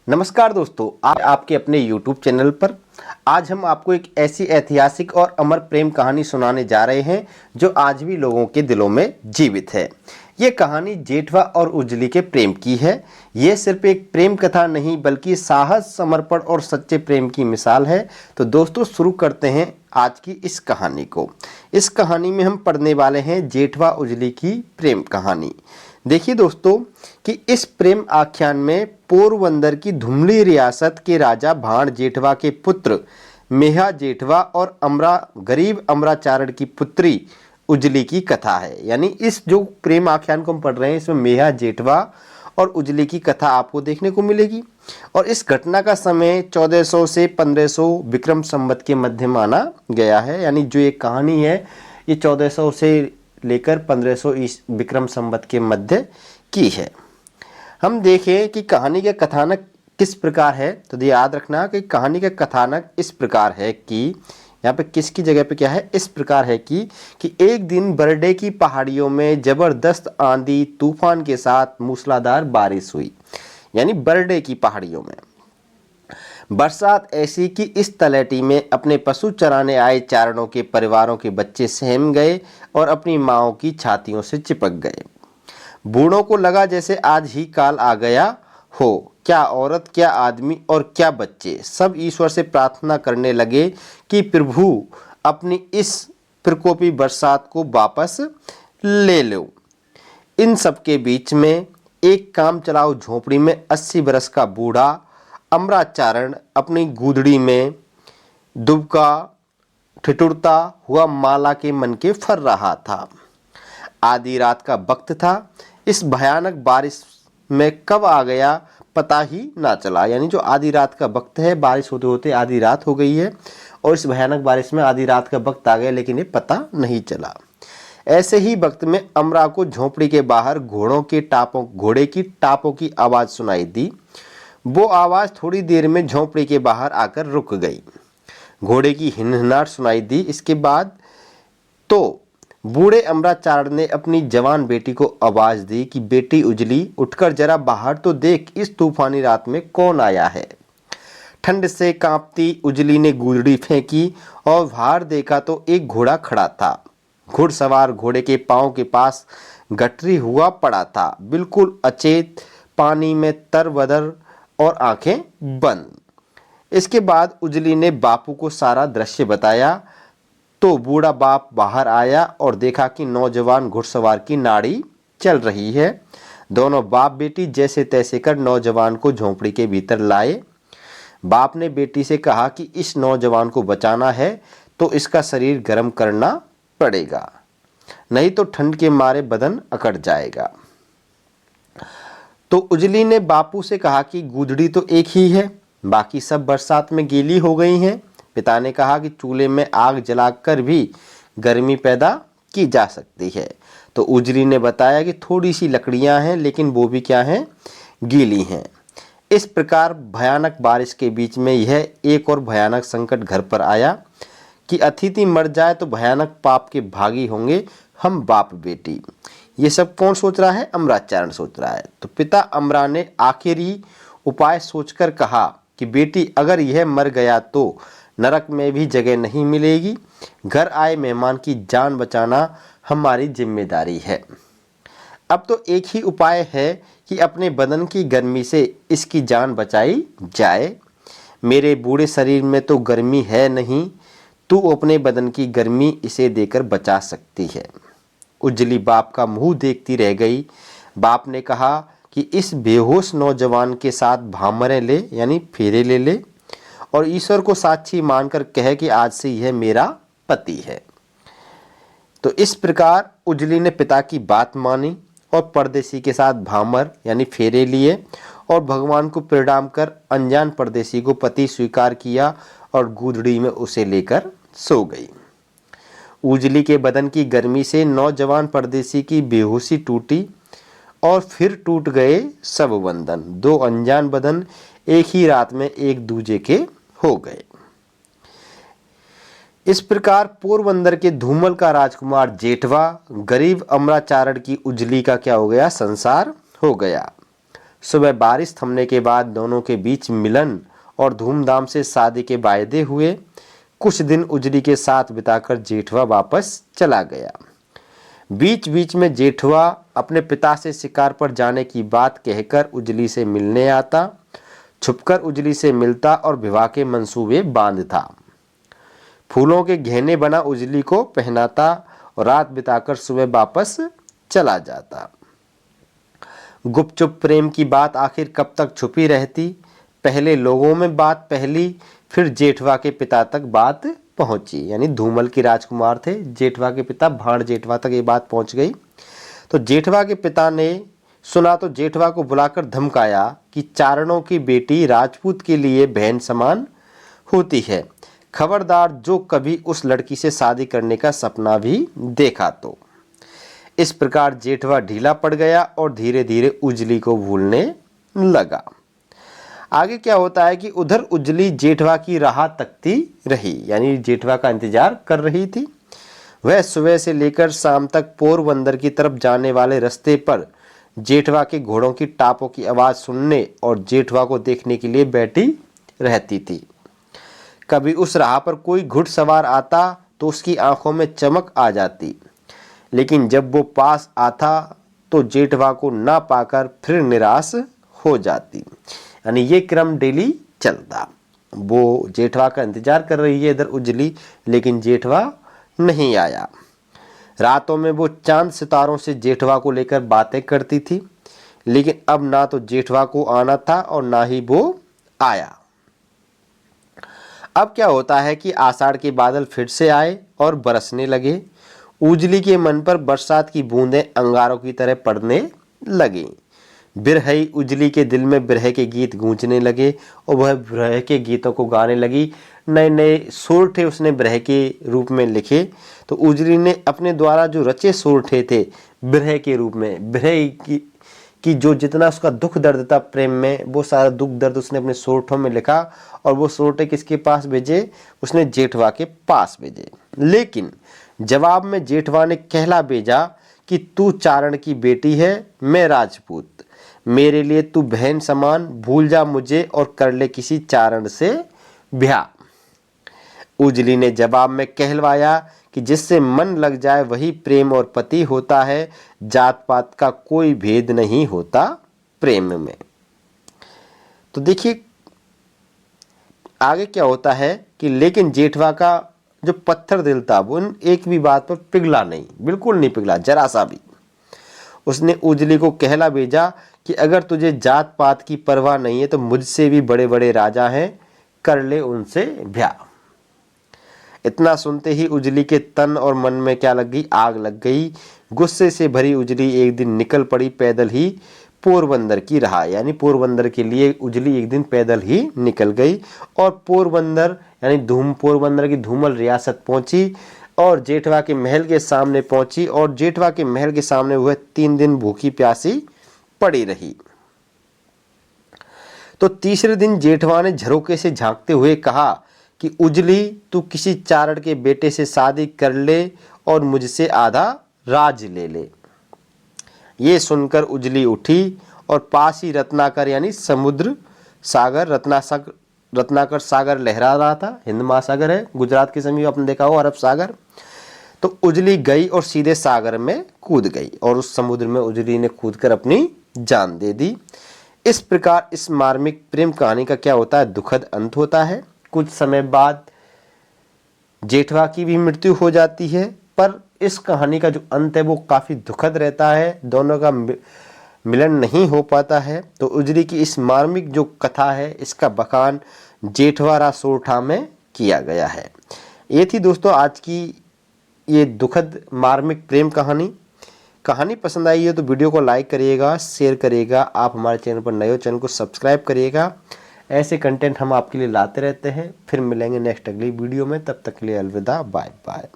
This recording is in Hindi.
नमस्कार दोस्तों, आज आपके अपने YouTube चैनल पर आज हम आपको एक ऐसी ऐतिहासिक और अमर प्रेम कहानी सुनाने जा रहे हैं जो आज भी लोगों के दिलों में जीवित है। ये कहानी जेठवा और उजली के प्रेम की है। ये सिर्फ एक प्रेम कथा नहीं बल्कि साहस, समर्पण और सच्चे प्रेम की मिसाल है। तो दोस्तों शुरू करते हैं आज की इस कहानी को। इस कहानी में हम पढ़ने वाले हैं जेठवा उजली की प्रेम कहानी। देखिए दोस्तों कि इस प्रेम आख्यान में पोरबंदर की धुमली रियासत के राजा भाण जेठवा के पुत्र मेहा जेठवा और गरीब अमराचारण की पुत्री उजली की कथा है। यानी इस जो प्रेम आख्यान को हम पढ़ रहे हैं इसमें मेहा जेठवा और उजली की कथा आपको देखने को मिलेगी। और इस घटना का समय 1400 से 1500 विक्रम संवत के मध्य माना गया है। यानी जो ये कहानी है ये 1400 से लेकर 1500 विक्रम संवत के मध्य की है। हम देखें कि कहानी का कथानक किस प्रकार है। तो याद रखना कि कहानी का कथानक इस प्रकार है कि यहाँ पे किसकी जगह पे क्या है, इस प्रकार है कि एक दिन बरडे की पहाड़ियों में जबरदस्त आंधी तूफान के साथ मूसलाधार बारिश हुई। यानी बरडे की पहाड़ियों में बरसात ऐसी कि इस तलहटी में अपने पशु चराने आए चारणों के परिवारों के बच्चे सहम गए और अपनी माओं की छातियों से चिपक गए। बूढ़ों को लगा जैसे आज ही काल आ गया हो। क्या औरत, क्या आदमी और क्या बच्चे सब ईश्वर से प्रार्थना करने लगे कि प्रभु अपनी इस प्रकोपी बरसात को वापस ले लो। इन सब के बीच में एक काम चलाओ झोपड़ी में 80 बरस का बूढ़ा अमराचारण अपनी गूदड़ी में दुबका ठिठुरता हुआ माला के मन के फर रहा था। आधी रात का वक्त था। इस भयानक बारिश में कब आ गया पता ही ना चला। यानी जो आधी रात का वक्त है, बारिश होते होते आधी रात हो गई है और इस भयानक बारिश में आधी रात का वक्त आ गया लेकिन ये पता नहीं चला। ऐसे ही वक्त में अमरा को झोपड़ी के बाहर घोड़े की टापों की आवाज सुनाई दी। वो आवाज थोड़ी देर में झोपड़ी के बाहर आकर रुक गई। घोड़े की हिनहिनाहट सुनाई दी। इसके बाद तो बूढ़े अमराचारण ने अपनी जवान बेटी को आवाज दी कि बेटी उजली, उठकर जरा बाहर तो देख, इस तूफानी रात में कौन आया है। ठंड से कांपती उजली ने गूदड़ी फेंकी और बाहर देखा तो एक घोड़ा खड़ा था। घुड़सवार घोड़े के पांव के पास गठरी हुआ पड़ा था, बिल्कुल अचेत, पानी में तरबदर और आंखें बंद। इसके बाद उजली ने बापू को सारा दृश्य बताया तो बूढ़ा बाप बाहर आया और देखा कि नौजवान घुड़सवार की नाड़ी चल रही है। दोनों बाप बेटी जैसे तैसे कर नौजवान को झोंपड़ी के भीतर लाए। बाप ने बेटी से कहा कि इस नौजवान को बचाना है तो इसका शरीर गर्म करना पड़ेगा, नहीं तो ठंड के मारे बदन अकड़ जाएगा। तो उजली ने बापू से कहा कि गूदड़ी तो एक ही है, बाकी सब बरसात में गीली हो गई हैं। पिता ने कहा कि चूल्हे में आग जलाकर भी गर्मी पैदा की जा सकती है। तो उजली ने बताया कि थोड़ी सी लकड़ियां हैं लेकिन वो भी क्या हैं, गीली हैं। इस प्रकार भयानक बारिश के बीच में यह एक और भयानक संकट घर पर आया कि अतिथि मर जाए तो भयानक पाप के भागी होंगे हम बाप बेटी। ये सब कौन सोच रहा है? अमराचारण सोच रहा है। तो पिता अमरा ने आखिरी उपाय सोचकर कहा कि बेटी अगर यह मर गया तो नरक में भी जगह नहीं मिलेगी। घर आए मेहमान की जान बचाना हमारी जिम्मेदारी है। अब तो एक ही उपाय है कि अपने बदन की गर्मी से इसकी जान बचाई जाए। मेरे बूढ़े शरीर में तो गर्मी है नहीं, तू अपने बदन की गर्मी इसे देकर बचा सकती है। उजली बाप का मुंह देखती रह गई। बाप ने कहा कि इस बेहोश नौजवान के साथ भामरे ले, यानी फेरे ले ले और ईश्वर को साक्षी मानकर कहे कि आज से यह मेरा पति है। तो इस प्रकार उजली ने पिता की बात मानी और परदेसी के साथ भामर यानी फेरे लिए और भगवान को प्रणाम कर अनजान परदेसी को पति स्वीकार किया और गूदड़ी में उसे लेकर सो गई। उजली के बदन की गर्मी से नौजवान परदेसी की बेहोशी टूटी और फिर टूट गए सब बंधन। दो अनजान बदन एक ही रात में एक दूजे के हो गए। इस प्रकार पोरबंदर के धूमल का राजकुमार जेठवा गरीब अमराचारण की उजली का क्या हो गया, संसार हो गया। सुबह बारिश थमने के बाद दोनों के बीच मिलन और धूमधाम से शादी के वायदे हुए। कुछ दिन उजली के साथ बिताकर जेठवा वापस चला गया। बीच बीच में जेठवा अपने पिता से शिकार पर जाने की बात कहकर उजली से मिलने आता, छुपकर उजली से मिलता और विवाह के मंसूबे बांधता। फूलों के गहने बना उजली को पहनाता और रात बिताकर सुबह वापस चला जाता। गुपचुप प्रेम की बात आखिर कब तक छुपी रहती। पहले लोगों में बात फैली, फिर जेठवा के पिता तक बात पहुंची। यानी धूमल के राजकुमार थे, जेठवा के पिता भाण जेठवा तक ये बात पहुंच गई। तो जेठवा के पिता ने सुना तो जेठवा को बुलाकर धमकाया कि चारणों की बेटी राजपूत के लिए बहन समान होती है, खबरदार जो कभी उस लड़की से शादी करने का सपना भी देखा तो। इस प्रकार जेठवा ढीला पड़ गया और धीरे धीरे उजली को भूलने लगा। आगे क्या होता है कि उधर उजली जेठवा की राह तकती रही, यानी जेठवा का इंतजार कर रही थी। वह सुबह से लेकर शाम तक पोरबंदर की तरफ जाने वाले रास्ते पर जेठवा के घोड़ों की टापों की आवाज सुनने और जेठवा को देखने के लिए बैठी रहती थी। कभी उस राह पर कोई घुड़सवार आता तो उसकी आंखों में चमक आ जाती, लेकिन जब वो पास आता तो जेठवा को ना पाकर फिर निराश हो जाती। यानी ये क्रम डेली चलता। वो जेठवा का इंतजार कर रही है इधर उजली, लेकिन जेठवा नहीं आया। रातों में वो चांद सितारों से जेठवा को लेकर बातें करती थी, लेकिन अब ना तो जेठवा को आना था और ना ही वो आया। अब क्या होता है कि आषाढ़ के बादल फिर से आए और बरसने लगे। उजली के मन पर बरसात की बूंदें अंगारों की तरह पड़ने लगी। बिरहई उजली के दिल में बिरह के गीत गूंजने लगे और वह बिरह के गीतों को गाने लगी। नए नए सोरठे उसने बिरह के रूप में लिखे। तो उजली ने अपने द्वारा जो रचे सोरठे थे बिरह के रूप में, बिरह की जो जितना उसका दुख दर्द था प्रेम में, वो सारा दुख दर्द उसने अपने सोरठों में लिखा। और वो सोरठे किसके पास भेजे? उसने जेठवा के पास भेजे। लेकिन जवाब में जेठवा ने कहला भेजा कि तू चारण की बेटी है, मैं राजपूत, मेरे लिए तू बहन समान, भूल जा मुझे और कर ले किसी चारण से ब्याह। उजली ने जवाब में कहलवाया कि जिससे मन लग जाए वही प्रेम और पति होता है, जात पात का कोई भेद नहीं होता प्रेम में। तो देखिए आगे क्या होता है कि लेकिन जेठवा का जो पत्थर दिल था वो एक भी बात पर पिघला नहीं, बिल्कुल नहीं पिघला, जरा सा भी। उसने उजली को कहला भेजा कि अगर तुझे जात पात की परवाह नहीं है तो मुझसे भी बड़े बड़े राजा हैं, कर ले उनसे ब्याह। इतना सुनते ही उजली के तन और मन में क्या लग गई? आग लग गई। गुस्से से भरी उजली एक दिन निकल पड़ी पैदल ही पोरबंदर की राह। यानी पोरबंदर के लिए उजली एक दिन पैदल ही निकल गई और पोरबंदर यानी पोरबंदर की धूमल रियासत पहुंची और जेठवा के महल के सामने पहुंची। और जेठवा के महल के सामने वह 3 दिन भूखी प्यासी पड़ी रही। तो तीसरे दिन जेठवा ने झरोके से झांकते हुए कहा कि उजली तू किसी चारण के बेटे से शादी कर ले और मुझसे आधा राज ले ले। ये सुनकर उजली उठी और पास ही रत्नाकर यानी समुद्र सागर, रत्नाकर सागर लहरा रहा था। हिंद महासागर है गुजरात के समीप, आपने देखा हो, अरब सागर। तो उजली गई और सीधे सागर में कूद गई और उस समुद्र में उजली ने कूदकर अपनी जान दे दी। इस प्रकार इस मार्मिक प्रेम कहानी का क्या होता है? दुखद अंत होता है। कुछ समय बाद जेठवा की भी मृत्यु हो जाती है, पर इस कहानी का जो अंत है वो काफी दुखद रहता है। दोनों का मिलन नहीं हो पाता है। तो उजली की इस मार्मिक जो कथा है इसका बखान जेठवा सोरठा में किया गया है। ये थी दोस्तों आज की ये दुखद मार्मिक प्रेम कहानी पसंद आई है तो वीडियो को लाइक करिएगा, शेयर करिएगा। आप हमारे चैनल पर नए हो, चैनल को सब्सक्राइब करिएगा। ऐसे कंटेंट हम आपके लिए लाते रहते हैं। फिर मिलेंगे नेक्स्ट अगली वीडियो में, तब तक के लिए अलविदा, बाय बाय।